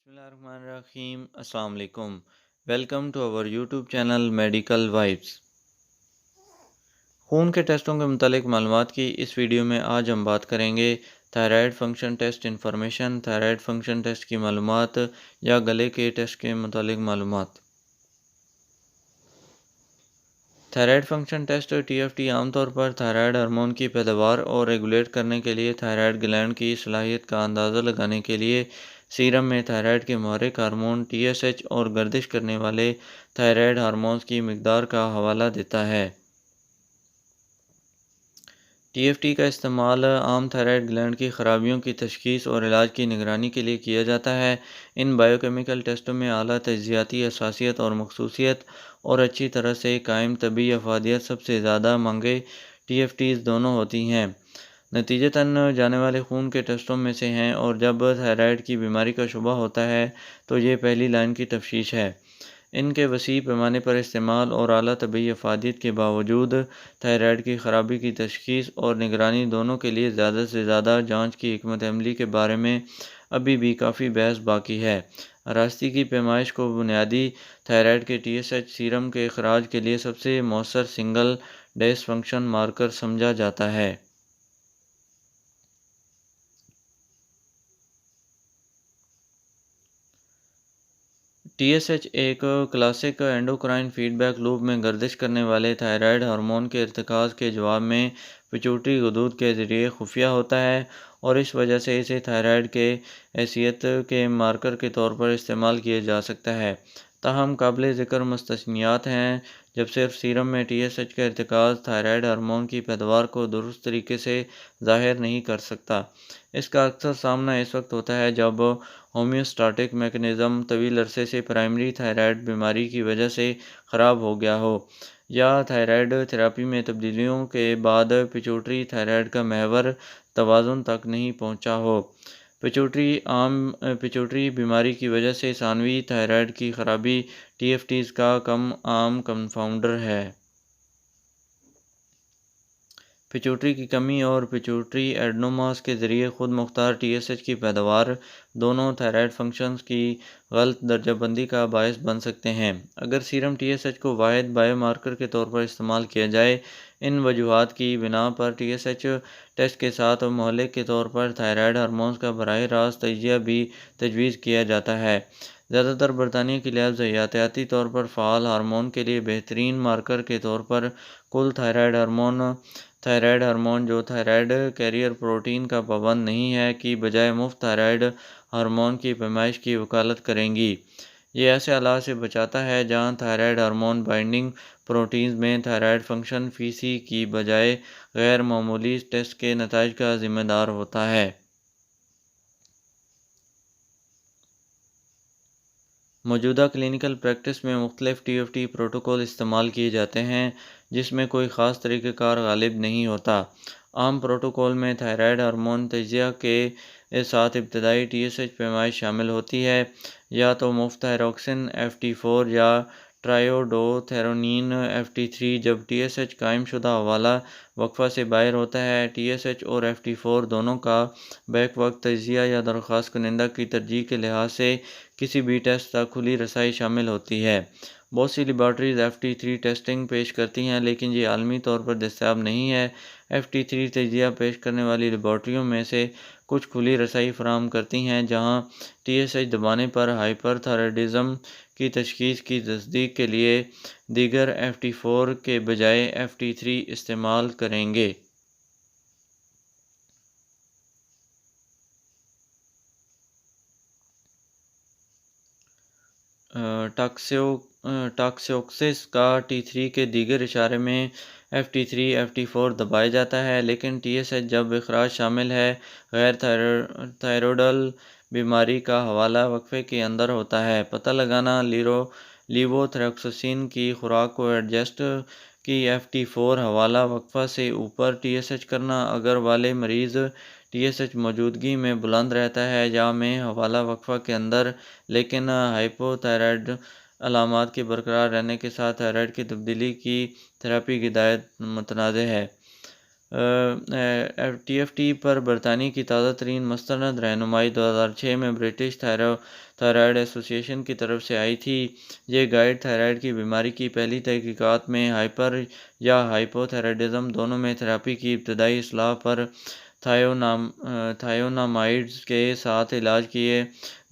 بسم اللہ الرحمن الرحیم۔ السلام علیکم۔ Welcome to our YouTube channel medical vibes. خون کے ٹیسٹوں کے متعلق معلومات کی اس ویڈیو میں آج ہم بات کریں گے thyroid function test information, thyroid function test کی معلومات یا گلے کے ٹیسٹ کے متعلق معلومات۔ Thyroid function test T F T عام طور پر تھائرائیڈ ہارمون کی پیداوار اور ریگولیٹ کرنے کے لیے تھائرائیڈ گلینڈ کی صلاحیت کا اندازہ لگانے کے لیے سیرم میں تھائرائیڈ کے محرک ہارمون ٹی ایس ایچ اور گردش کرنے والے تھائرائیڈ ہارمونز کی مقدار کا حوالہ دیتا ہے۔ ٹی ایف ٹی کا استعمال عام تھائرائیڈ گلینڈ کی خرابیوں کی تشخیص اور علاج کی نگرانی کے لیے کیا جاتا ہے۔ ان بائیوکیمیکل ٹیسٹوں میں اعلیٰ تجزیاتی حساسیت اور مخصوصیت اور اچھی طرح سے قائم طبی افادیت سب سے زیادہ مانگے ٹی ایف ٹیز دونوں ہوتی ہیں۔ نتیجتاً جانے والے خون کے ٹیسٹوں میں سے ہیں اور جب تھائرائیڈ کی بیماری کا شبہ ہوتا ہے تو یہ پہلی لائن کی تفتیش ہے۔ ان کے وسیع پیمانے پر استعمال اور اعلیٰ طبی افادیت کے باوجود تھائرائیڈ کی خرابی کی تشخیص اور نگرانی دونوں کے لیے زیادہ سے زیادہ جانچ کی حکمت عملی کے بارے میں ابھی بھی کافی بحث باقی ہے۔ راستی کی پیمائش کو بنیادی تھائرائیڈ کے ٹی ایس ایچ سیرم کے اخراج کے لیے سب سے مؤثر سنگل ڈیس فنکشن مارکر سمجھا جاتا ہے۔ ٹی ایس ایچ ایک classic endocrine feedback loop میں گردش کرنے والے تھائرائیڈ ہارمون کے ارتکاز کے جواب میں پیٹیوٹری غدود کے ذریعے خفیہ ہوتا ہے اور اس وجہ سے اسے تھائرائیڈ کے حیثیت کے مارکر کے طور پر استعمال کیا جا سکتا ہے۔ تاہم قابل ذکر مستثنیات ہیں جب صرف سیرم میں ٹی ایس ایچ کا ارتکاز تھائرائیڈ ہارمون کی پیداوار کو درست طریقے سے ظاہر نہیں کر سکتا۔ اس کا اکثر سامنا اس وقت ہوتا ہے جب ہومیوسٹاٹک میکانزم طویل عرصے سے پرائمری تھائرائیڈ بیماری کی وجہ سے خراب ہو گیا ہو، یا تھائرائیڈ تھراپی میں تبدیلیوں کے بعد پیچوٹری تھائرائیڈ کا محور توازن تک نہیں پہنچا ہو۔ پیچوٹری بیماری کی وجہ سے ثانوی تھائرائیڈ کی خرابی ٹی ایف ٹیز کا کم عام کنفاؤنڈر ہے۔ پیچوٹری کی کمی اور پیچوٹری ایڈنوماس کے ذریعے خود مختار ٹی ایس ایچ کی پیداوار دونوں تھائرائیڈ فنکشنز کی غلط درجہ بندی کا باعث بن سکتے ہیں۔ اگر سیرم ٹی ایس ایچ کو واحد بائیو مارکر کے طور پر استعمال کیا جائے، ان وجوہات کی بنا پر ٹی ایس ایچ ٹیسٹ کے ساتھ محلک کے طور پر تھائرائیڈ ہارمونز کا براہ راست تجزیہ بھی تجویز کیا جاتا ہے۔ زیادہ تر برطانیہ کی لیبز احتیاطی طور پر فعال ہارمون کے لیے بہترین مارکر کے طور پر کل تھائرائیڈ ہارمون جو تھائرائیڈ کیریئر پروٹین کا پابند نہیں ہے کی بجائے مفت تھائرائیڈ ہارمون کی پیمائش کی وکالت کریں گی۔ یہ ایسے آلات سے بچاتا ہے جہاں تھائرائیڈ ہارمون بائنڈنگ پروٹینز میں تھائرائیڈ فنکشن فی سی کی بجائے غیر معمولی ٹیسٹ کے نتائج کا ذمہ دار ہوتا ہے۔ موجودہ کلینکل پریکٹس میں مختلف ٹی ایف ٹی پروٹوکول استعمال کیے جاتے ہیں جس میں کوئی خاص طریقہ کار غالب نہیں ہوتا۔ عام پروٹوکول میں تھائرائیڈ ہارمون تجزیہ کے ساتھ ابتدائی ٹی ایس ایچ پیمائش شامل ہوتی ہے، یا تو مفت تھائروکسین FT4 یا ٹرائیوڈوتھیرونین FT3۔ جب ٹی ایس ایچ قائم شدہ حوالہ وقفہ سے باہر ہوتا ہے، ٹی ایس ایچ اور FT4 دونوں کا بیک وقت تجزیہ یا درخواست کنندہ کی ترجیح کے لحاظ سے کسی بھی ٹیسٹ تک کھلی رسائی شامل ہوتی ہے۔ بہت سی لیبارٹریز FT3 ٹیسٹنگ پیش کرتی ہیں لیکن یہ عالمی طور پر دستیاب نہیں ہے۔ FT3 تجزیہ پیش کرنے والی لیبارٹریوں میں سے کچھ کھلی رسائی فراہم کرتی ہیں جہاں ٹی ایس ایچ دبانے پر ہائپر تھائرائیڈزم کی تشخیص کی تصدیق کے لیے دیگر FT4 کے بجائے FT3 استعمال کریں گے۔ ٹاکسیوکسس کا T3 کے دیگر اشارے میں FT3 FT4 دبایا جاتا ہے، لیکن ٹی ایس ایچ جب اخراج شامل ہے غیر تھائروڈل بیماری کا حوالہ وقفے کے اندر ہوتا ہے۔ پتہ لگانا لیووتھریکسین کی خوراک کو ایڈجسٹ کی FT4 حوالہ وقفہ سے اوپر ٹی ایس ایچ کرنا اگر والے مریض ٹی ایس ایچ موجودگی میں بلند رہتا ہے یا میں حوالہ وقفہ کے اندر، لیکن ہائپو تھائرائیڈ علامات کے برقرار رہنے کے ساتھ تھائرائیڈ کی تبدیلی کی تھراپی کی ہدایت متنازع ہے۔ ٹی ایف ٹی پر برطانیہ کی تازہ ترین مستند رہنمائی 2006 میں برٹش تھائرائیڈ ایسوسی ایشن کی طرف سے آئی تھی۔ یہ گائیڈ تھائرائیڈ کی بیماری کی پہلی تحقیقات میں ہائپر یا ہائپو تھائرائیڈزم دونوں میں تھراپی کی ابتدائی اصلاح پر تھائیونامائڈز کے ساتھ علاج کیے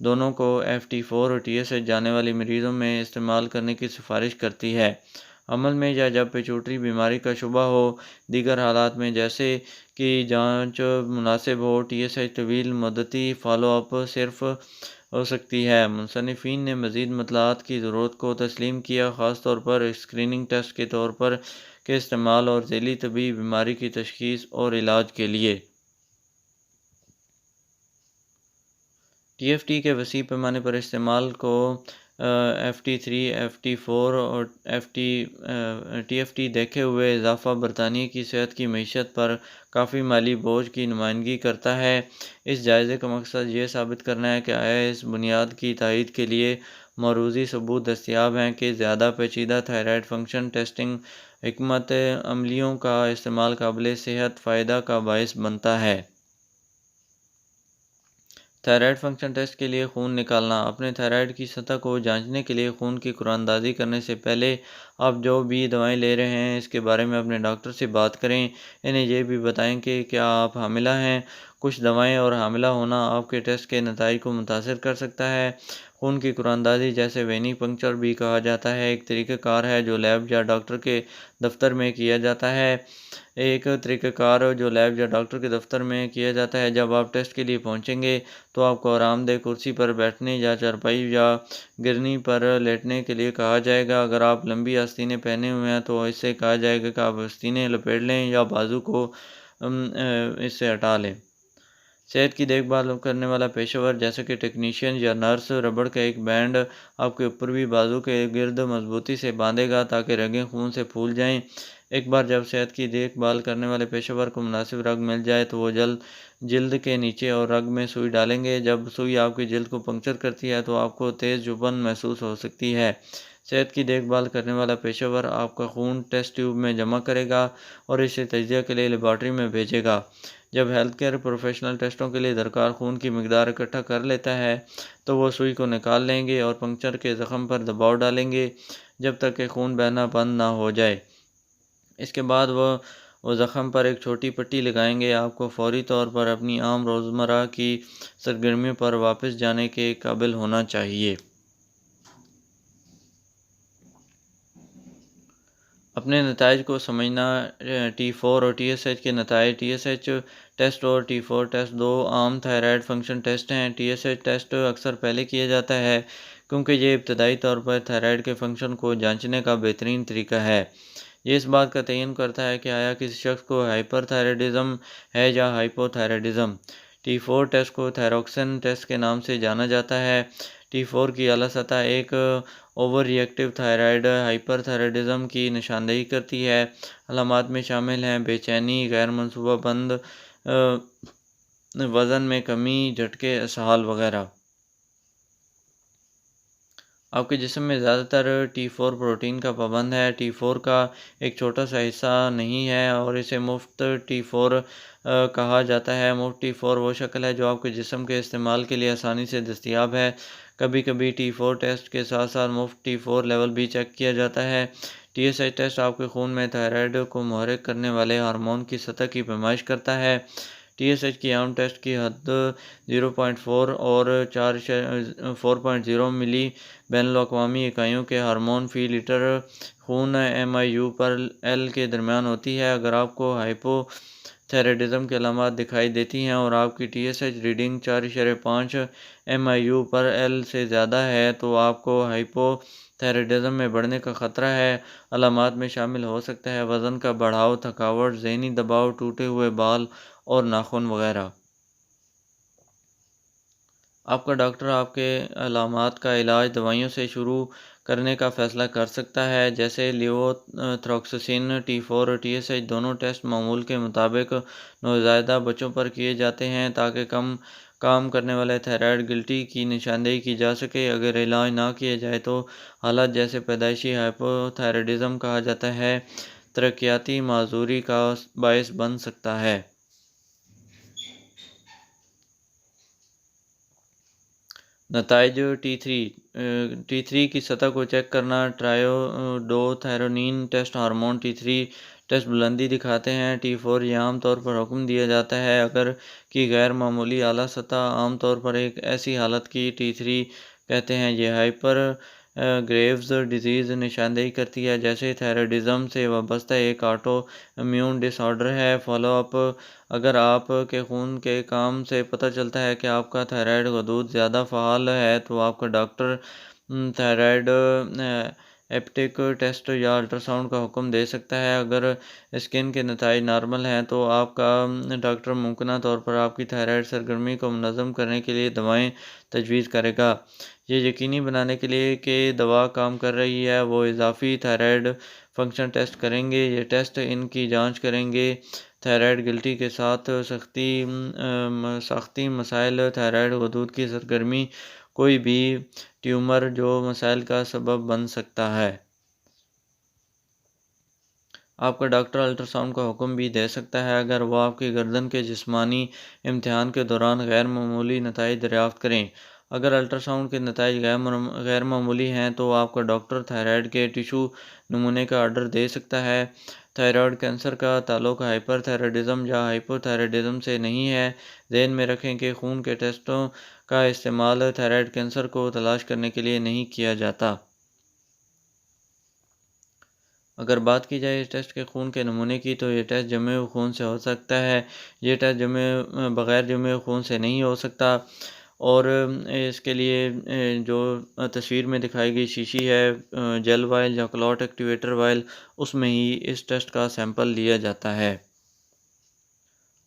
دونوں کو FT4 اور TSH جانے والی مریضوں میں استعمال کرنے کی سفارش کرتی ہے۔ عمل میں یا جب پیچوٹری بیماری کا شبہ ہو، دیگر حالات میں جیسے کہ جانچ مناسب ہو، TSH طویل مدتی فالو اپ صرف ہو سکتی ہے۔ مصنفین نے مزید مطالعات کی ضرورت کو تسلیم کیا، خاص طور پر اسکریننگ ٹیسٹ کے طور پر کے استعمال اور ذیلی طبی بیماری کی تشخیص اور علاج کے لیے۔ TFT کے وسیع پیمانے پر استعمال کو FT3، FT4 اور TFT دیکھے ہوئے اضافہ برطانیہ کی صحت کی معیشت پر کافی مالی بوجھ کی نمائندگی کرتا ہے۔ اس جائزے کا مقصد یہ ثابت کرنا ہے کہ آیا اس بنیاد کی تائید کے لیے موروثی ثبوت دستیاب ہیں کہ زیادہ پیچیدہ تھائرائیڈ فنکشن ٹیسٹنگ حکمت عملیوں کا استعمال قابل صحت فائدہ کا باعث بنتا ہے۔ تھائرائیڈ فنکشن ٹیسٹ کے لیے خون نکالنا۔ اپنے تھائرائیڈ کی سطح کو جانچنے کے لیے خون کی قرآن اندازی کرنے سے پہلے آپ جو بھی دوائیں لے رہے ہیں اس کے بارے میں اپنے ڈاکٹر سے بات کریں۔ انہیں یہ بھی بتائیں کہ کیا آپ حاملہ ہیں۔ کچھ دوائیں اور حاملہ ہونا آپ کے ٹیسٹ کے نتائج کو متاثر کر سکتا ہے۔ خون کی قرآن اندازی، جسے وینی پنکچر بھی کہا جاتا ہے، ایک طریقہ کار ہے جو لیب یا ڈاکٹر کے دفتر میں کیا جاتا ہے۔ جب آپ ٹیسٹ کے لیے پہنچیں گے تو آپ کو آرام دہ کرسی پر بیٹھنے یا چارپائی یا گرنی پر لیٹنے کے لیے کہا جائے گا۔ اگر آپ لمبی آستینیں پہنے ہوئے ہیں تو اس سے کہا جائے گا کہ آپ آستینیں لپیٹ لیں یا بازو کو اس سے ہٹا لیں۔ صحت کی دیکھ بھال کرنے والا پیشہ ور جیسے کہ ٹیکنیشین یا نرس ربڑ کا ایک بینڈ آپ کے اوپری بازو کے گرد مضبوطی سے باندھے گا تاکہ رگیں خون سے پھول جائیں۔ ایک بار جب صحت کی دیکھ بھال کرنے والے پیشہ ور کو مناسب رگ مل جائے تو وہ جلد کے نیچے اور رگ میں سوئی ڈالیں گے۔ جب سوئی آپ کی جلد کو پنکچر کرتی ہے تو آپ کو تیز چبھن محسوس ہو سکتی ہے۔ صحت کی دیکھ بھال کرنے والا پیشہ ور آپ کا خون ٹیسٹ ٹیوب میں جمع کرے گا اور اسے تجزیہ کے لیے لیبارٹری میں بھیجے گا۔ جب ہیلتھ کیئر پروفیشنل ٹیسٹوں کے لیے درکار خون کی مقدار اکٹھا کر لیتا ہے تو وہ سوئی کو نکال لیں گے اور پنکچر کے زخم پر دباؤ ڈالیں گے جب تک کہ خون بہنا بند نہ ہو جائے۔ اس کے بعد وہ زخم پر ایک چھوٹی پٹی لگائیں گے۔ آپ کو فوری طور پر اپنی عام روزمرہ کی سرگرمیوں پر واپس جانے کے قابل ہونا چاہیے۔ اپنے نتائج کو سمجھنا۔ T4 اور TSH کے نتائج۔ TSH ٹیسٹ اور T4 ٹیسٹ دو عام تھائرائیڈ فنکشن ٹیسٹ ہیں۔ TSH ٹیسٹ اکثر پہلے کیا جاتا ہے کیونکہ یہ ابتدائی طور پر تھائرائیڈ کے فنکشن کو جانچنے کا بہترین طریقہ ہے۔ یہ اس بات کا تعین کرتا ہے کہ آیا کسی شخص کو ہائپر تھائرائیڈزم ہے یا ہائپو تھائرائیڈزم۔ T4 ٹیسٹ کو تھائروکسین ٹیسٹ کے نام سے جانا جاتا ہے۔ T4 کی اعلیٰ سطح ایک اوور ری ایکٹیو تھائرائیڈ ہائپر تھائرائیڈزم کی نشاندہی کرتی ہے۔ علامات میں شامل ہیں بے چینی، غیر منصوبہ بند وزن میں کمی، جھٹکے، اسہال وغیرہ۔ آپ کے جسم میں زیادہ تر T4 پروٹین کا پابند ہے۔ T4 کا ایک چھوٹا سا حصہ نہیں ہے اور اسے مفت T4 کہا جاتا ہے۔ مفت T4 وہ شکل ہے جو آپ کے جسم کے استعمال کے لیے آسانی سے دستیاب ہے۔ کبھی کبھی T4 ٹیسٹ کے ساتھ ساتھ مفت T4 لیول بھی چیک کیا جاتا ہے۔ TSH ٹیسٹ آپ کے خون میں تھائرائیڈ کو محرک کرنے والے ہارمون کی سطح کی پیمائش کرتا ہے۔ TSH کی عام ٹیسٹ کی حد 0.4 اور 4.0 ملی بین الاقوامی اکائیوں کے ہارمون فی لیٹر خون MIU/L کے درمیان ہوتی ہے۔ اگر آپ کو ہائپو تھائرائیڈزم کی علامات دکھائی دیتی ہیں اور آپ کی TSH ریڈنگ 4.5 MIU/L سے زیادہ ہے تو آپ کو ہائپو تھائرائیڈزم میں بڑھنے کا خطرہ ہے۔ علامات میں شامل ہو سکتا ہے وزن کا بڑھاؤ، تھکاوٹ، ذہنی دباؤ، ٹوٹے ہوئے بال اور ناخن وغیرہ۔ آپ کا ڈاکٹر آپ کے علامات کا علاج دوائیوں سے شروع کرنے کا فیصلہ کر سکتا ہے، جیسے لیووتھروکسین۔ T4 اور TSH دونوں ٹیسٹ معمول کے مطابق نوزائیدہ بچوں پر کیے جاتے ہیں تاکہ کام کرنے والے تھائرائیڈ گلٹی کی نشاندہی کی جا سکے۔ اگر علاج نہ کیا جائے تو حالت جسے پیدائشی ہائپو تھائرائیڈزم کہا جاتا ہے ترقیاتی معذوری کا باعث بن سکتا ہے۔ نتائج T3 کی سطح کو چیک کرنا۔ ٹرائیوڈوتھیرونین ٹیسٹ ہارمون T3 ٹیسٹ بلندی دکھاتے ہیں۔ T4 یہ عام طور پر حکم دیا جاتا ہے اگر کی غیر معمولی اعلیٰ سطح، عام طور پر ایک ایسی حالت کی T3 کہتے ہیں۔ یہ ہائپر گریوز ڈیزیز نشاندہی کرتی ہے، جیسے تھائرائیڈزم سے وابستہ ایک آٹو امیون ڈس آرڈر ہے۔ فالو اپ: اگر آپ کے خون کے کام سے پتہ چلتا ہے کہ آپ کا تھائرائیڈ غدود زیادہ فعال ہے تو آپ کا ڈاکٹر تھائرائیڈ ایپٹک ٹیسٹ یا الٹراساؤنڈ کا حکم دے سکتا ہے۔ اگر اسکین کے نتائج نارمل ہیں تو آپ کا ڈاکٹر ممکنہ طور پر آپ کی تھائرائیڈ سرگرمی کو منظم کرنے کے لیے دوائیں تجویز کرے گا۔ یہ یقینی بنانے کے لیے کہ دوا کام کر رہی ہے، وہ اضافی تھائرائیڈ فنکشن ٹیسٹ کریں گے۔ یہ ٹیسٹ ان کی جانچ کریں گے تھائرائیڈ گلٹی کے ساتھ ساختی مسائل، تھائرائیڈ غدود کی سرگرمی، کوئی بھی ٹیومر جو مسائل کا سبب بن سکتا ہے۔ آپ کا ڈاکٹر الٹراساؤنڈ کا حکم بھی دے سکتا ہے اگر وہ آپ کی گردن کے جسمانی امتحان کے دوران غیر معمولی نتائج دریافت کریں۔ اگر الٹراساؤنڈ کے نتائج غیر معمولی ہیں تو آپ کا ڈاکٹر تھائرائیڈ کے ٹیشو نمونے کا آرڈر دے سکتا ہے۔ تھائرائیڈ کینسر کا تعلق ہائپر تھائرائیڈزم یا ہائپو تھائرائیڈزم سے نہیں ہے۔ ذہن میں رکھیں کہ خون کے ٹیسٹوں کا استعمال تھائرائیڈ کینسر کو تلاش کرنے کے لیے نہیں کیا جاتا۔ اگر بات کی جائے اس ٹیسٹ کے خون کے نمونے کی تو یہ ٹیسٹ جمے ہوئے خون سے ہو سکتا ہے۔ یہ ٹیسٹ بغیر جمے ہوئے خون سے نہیں ہو سکتا، اور اس کے لیے جو تصویر میں دکھائی گئی شیشی ہے، جیل وائل یا کلاٹ ایکٹیویٹر وائل، اس میں ہی اس ٹیسٹ کا سیمپل لیا جاتا ہے۔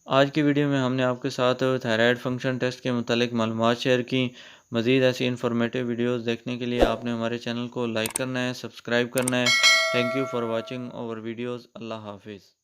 آج کی ویڈیو میں ہم نے آپ کے ساتھ تھائرائیڈ فنکشن ٹیسٹ کے متعلق معلومات شیئر کی۔ مزید ایسی انفارمیٹیو ویڈیوز دیکھنے کے لیے آپ نے ہمارے چینل کو لائک کرنا ہے، سبسکرائب کرنا ہے۔ Thank you for watching our videos. اللہ حافظ۔